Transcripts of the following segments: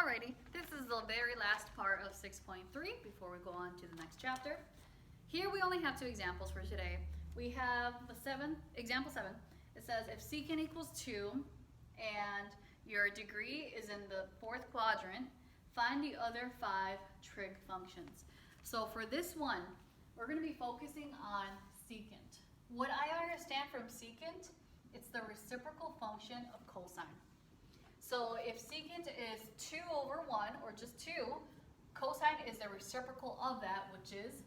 Alrighty, this is the very last part of 6.3 before we go on to the next chapter. Here we only have two examples for today. We have example 7. It says if secant equals 2 and your degree is in the fourth quadrant, find the other 5 trig functions. So for this one, we're going to be focusing on secant. What I understand from secant, it's the reciprocal function of cosine. So if secant is 2 over 1, or just 2, cosine is the reciprocal of that, which is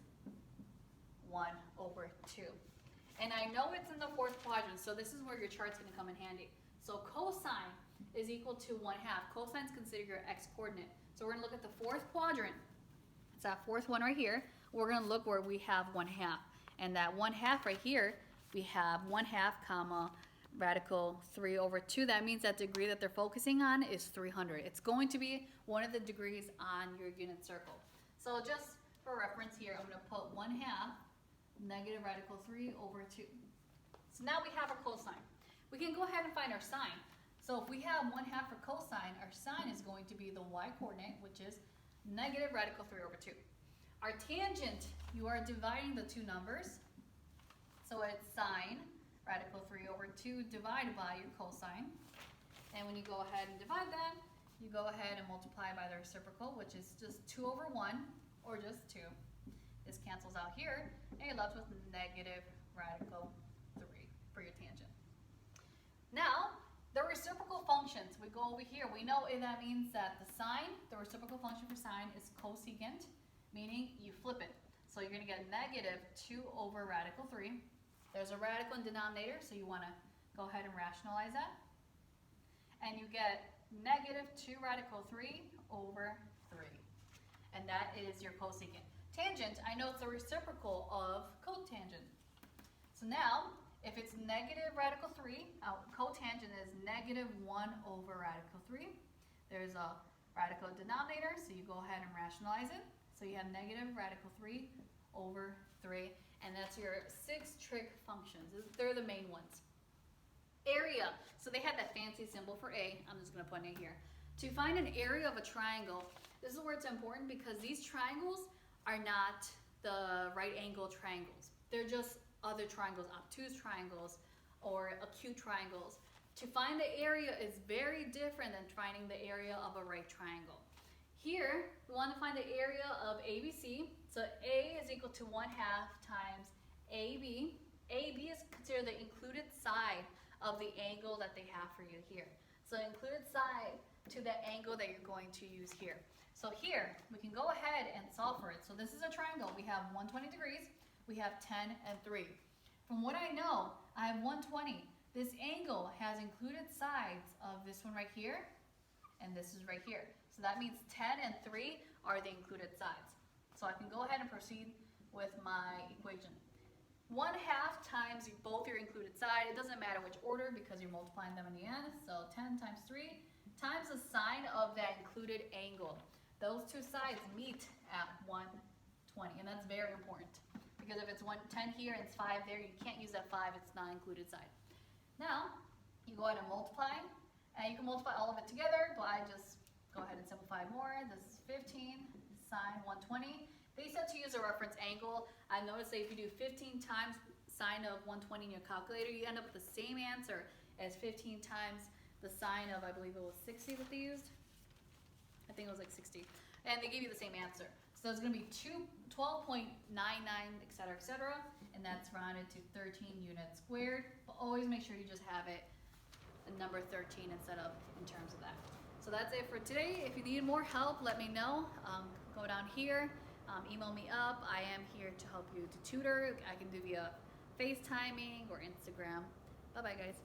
1 over 2. And I know it's in the fourth quadrant, so this is where your chart's going to come in handy. So cosine is equal to 1/2. Cosine is considered your x-coordinate. So we're going to look at the fourth quadrant. It's that fourth one right here. We're going to look where we have 1/2. And that 1/2 right here, we have 1/2 comma radical 3 over 2. That means that degree that they're focusing on is 300. It's going to be one of the degrees on your unit circle. So just for reference here, I'm going to put 1/2 negative radical 3 over 2. So now we have our cosine. We can go ahead and find our sine. So if we have 1/2 for cosine, our sine is going to be the y-coordinate, which is negative radical 3 over 2. Our tangent, you are dividing the two numbers. So it's sine radical 3 over 2 divided by your cosine. And when you go ahead and divide that, you go ahead and multiply by the reciprocal, which is just 2 over 1, or just 2. This cancels out here, and you're left with negative radical 3 for your tangent. Now, the reciprocal functions, we go over here. We know that means that the sine, the reciprocal function for sine is cosecant, meaning you flip it. So you're going to get negative 2 over radical 3. There's a radical in denominator, so you want to go ahead and rationalize that. And you get negative 2 radical 3 over 3. And that is your cosecant. Tangent, I know it's the reciprocal of cotangent. So now, if it's negative radical 3, cotangent is negative 1 over radical 3. There's a radical denominator, so you go ahead and rationalize it. So you have negative radical 3 over 3. And that's your 6 trig functions. They're the main ones. Area. So they had that fancy symbol for A. I'm just going to put an A here. To find an area of a triangle, this is where it's important because these triangles are not the right angle triangles. They're just other triangles, obtuse triangles, or acute triangles. To find the area is very different than finding the area of a right triangle. Here, we want to find the area of ABC. So A is equal to 1/2 times AB. AB is considered the included side of the angle that they have for you here. So included side to the angle that you're going to use here. So here, we can go ahead and solve for it. So this is a triangle. We have 120 degrees. We have 10 and 3. From what I know, I have 120. This angle has included sides of this one right here, and this is right here. So that means 10 and 3 are the included sides. So I can go ahead and proceed with my equation. 1/2 times both your included side. It doesn't matter which order because you're multiplying them in the end. So 10 times 3 times the sine of that included angle. Those two sides meet at 120, and that's very important. Because if it's 10 here and it's 5 there, you can't use that 5, it's not included side. Now, you go ahead and multiply, and you can multiply all of it together, but I just go ahead and simplify more. This is 15 sine 120. They said to use a reference angle. I noticed that if you do 15 times sine of 120 in your calculator, you end up with the same answer as 15 times the sine of, I believe it was 60 that they used. I think it was like 60. And they gave you the same answer. So it's going to be 12.99, etc., and that's rounded to 13 units squared. But always make sure you just have it a number 13 instead of in terms of that. So that's it for today. If you need more help, let me know. Go down here, email me up. I am here to help you to tutor. I can do via FaceTiming or Instagram. Bye-bye, guys.